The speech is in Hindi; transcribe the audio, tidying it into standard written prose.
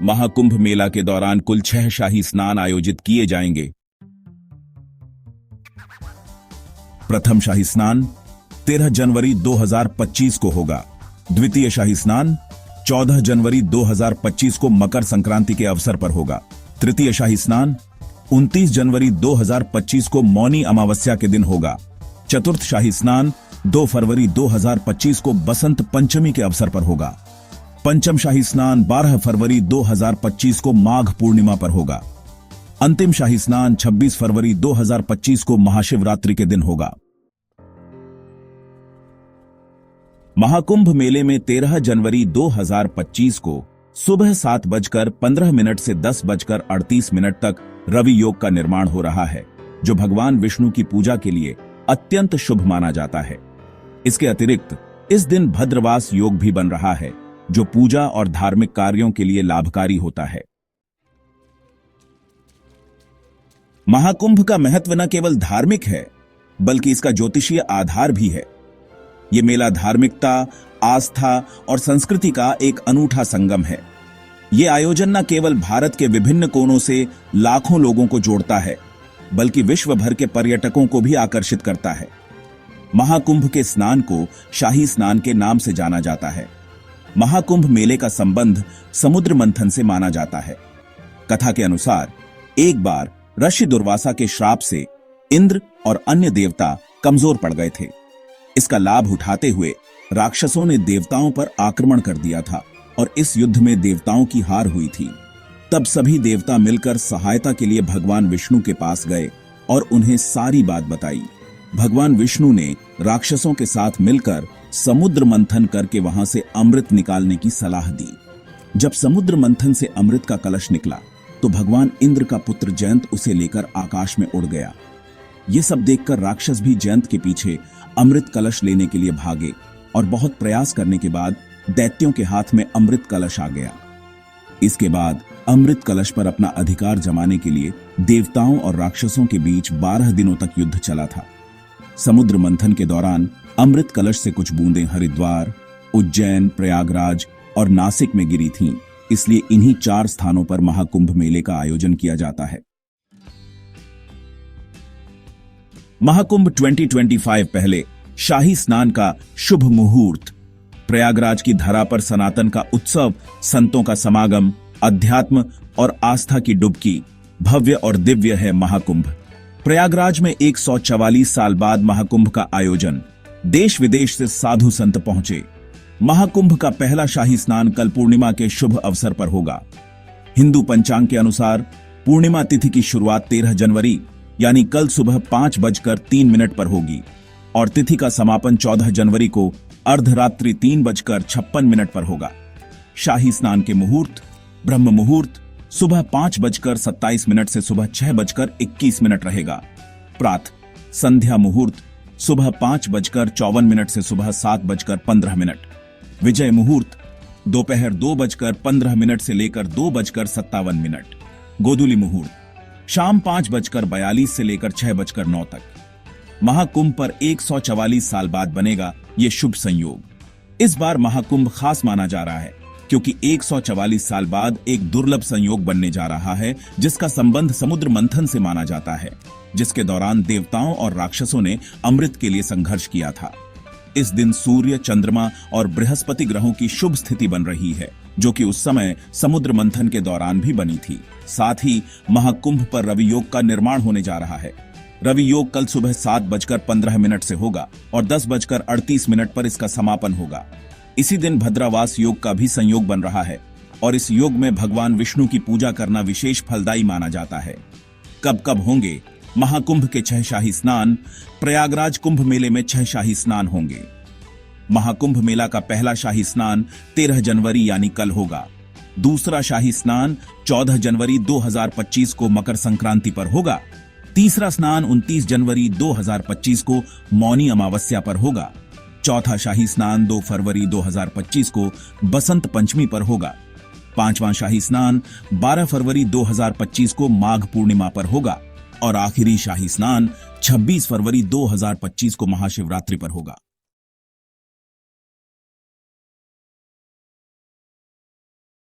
महाकुंभ मेला के दौरान कुल 6 शाही स्नान आयोजित किए जाएंगे। प्रथम शाही स्नान 13 जनवरी 2025 को होगा। द्वितीय शाही स्नान 14 जनवरी 2025 को मकर संक्रांति के अवसर पर होगा। तृतीय शाही स्नान 29 जनवरी 2025 को मौनी अमावस्या के दिन होगा। चतुर्थ शाही स्नान 2 फरवरी 2025 को बसंत पंचमी के अवसर पर होगा। पंचम शाही स्नान 12 फरवरी 2025 को माघ पूर्णिमा पर होगा। अंतिम शाही स्नान 26 फरवरी 2025 को महाशिवरात्रि के दिन होगा। महाकुंभ मेले में 13 जनवरी 2025 को सुबह 7:15 से 10:38 तक रवि योग का निर्माण हो रहा है, जो भगवान विष्णु की पूजा के लिए अत्यंत शुभ माना जाता है। इसके अतिरिक्त इस दिन भद्रवास योग भी बन रहा है, जो पूजा और धार्मिक कार्यों के लिए लाभकारी होता है। महाकुंभ का महत्व न केवल धार्मिक है, बल्कि इसका ज्योतिषीय आधार भी है। यह मेला धार्मिकता, आस्था और संस्कृति का एक अनूठा संगम है। यह आयोजन न केवल भारत के विभिन्न कोनों से लाखों लोगों को जोड़ता है, बल्कि विश्व भर के पर्यटकों को भी आकर्षित करता है। महाकुंभ के स्नान को शाही स्नान के नाम से जाना जाता है। महाकुंभ मेले का संबंध समुद्र मंथन से माना जाता है। कथा के अनुसार एक बार ऋषि दुर्वासा के श्राप से इंद्र और अन्य देवता कमजोर पड़ गए थे। इसका लाभ उठाते हुए राक्षसों ने देवताओं पर आक्रमण कर दिया था और इस युद्ध में देवताओं की हार हुई थी। तब सभी देवता मिलकर सहायता के लिए भगवान विष्णु के पास गए और उन्हें सारी बात बताई। भगवान विष्णु ने राक्षसों के साथ मिलकर समुद्र मंथन करके वहां से अमृत निकालने की सलाह दी। जब समुद्र मंथन से अमृत का कलश निकला तो भगवान इंद्र का पुत्र जयंत उसे लेकर आकाश में उड़ गया। यह सब देखकर राक्षस भी जयंत के पीछे अमृत कलश लेने के लिए भागे और बहुत प्रयास करने के बाद दैत्यों के हाथ में अमृत कलश आ गया। इसके बाद अमृत कलश पर अपना अधिकार जमाने के लिए देवताओं और राक्षसों के बीच 12 दिनों तक युद्ध चला था। समुद्र मंथन के दौरान अमृत कलश से कुछ बूंदें हरिद्वार, उज्जैन, प्रयागराज और नासिक में गिरी थीं। इसलिए इन्हीं 4 स्थानों पर महाकुंभ मेले का आयोजन किया जाता है। महाकुंभ 2025 पहले शाही स्नान का शुभ मुहूर्त। प्रयागराज की धरा पर सनातन का उत्सव, संतों का समागम, अध्यात्म और आस्था की डुबकी, भव्य और दिव्य है महाकुंभ। प्रयागराज में 144 साल बाद महाकुंभ का आयोजन। देश विदेश से साधु संत पहुंचे। महाकुंभ का पहला शाही स्नान कल पूर्णिमा के शुभ अवसर पर होगा। हिंदू पंचांग के अनुसार पूर्णिमा तिथि की शुरुआत 13 जनवरी यानी कल सुबह 5:03 पर होगी और तिथि का समापन 14 जनवरी को अर्धरात्रि 3:56 पर होगा। शाही स्नान के मुहूर्त ब्रह्म मुहूर्त सुबह 5:27 से सुबह 6:21 रहेगा। प्रातः संध्या मुहूर्त सुबह 5:54 से सुबह 7:15। विजय मुहूर्त दोपहर 2:15 से लेकर 2:57। गोधूली मुहूर्त शाम 5:42 से लेकर 6:09 तक। महाकुंभ पर 144 साल बाद बनेगा ये शुभ संयोग। इस बार महाकुंभ खास माना जा रहा है क्योंकि 144 साल बाद एक दुर्लभ संयोग बनने जा रहा है, जिसका संबंध समुद्र मंथन से माना जाता है, जिसके दौरान देवताओं और राक्षसों ने अमृत के लिए संघर्ष किया था। इस दिन सूर्य, चंद्रमा और बृहस्पति ग्रहों की शुभ स्थिति बन रही है, जो कि उस समय समुद्र मंथन के दौरान भी बनी थी। साथ ही महाकुंभ पर रवि योग का निर्माण होने जा रहा है। रवि योग कल सुबह 7:15 से होगा और 10:38 पर इसका समापन होगा। इसी दिन भद्रवास योग का भी संयोग बन रहा है और इस योग में भगवान विष्णु की पूजा करना विशेष फलदायी माना जाता है। कब कब होंगे महाकुंभ के 6 शाही स्नान? प्रयागराज कुंभ मेले में 6 शाही स्नान होंगे। महाकुंभ मेला का पहला शाही स्नान 13 जनवरी यानी कल होगा। दूसरा शाही स्नान 14 जनवरी 2025 को मकर संक्रांति पर होगा। तीसरा स्नान 29 जनवरी 2025 को मौनी अमावस्या पर होगा। चौथा शाही स्नान 2 फरवरी 2025 को बसंत पंचमी पर होगा। पांचवां शाही स्नान 12 फरवरी 2025 को माघ पूर्णिमा पर होगा और आखिरी शाही स्नान 26 फरवरी 2025 को महाशिवरात्रि पर होगा।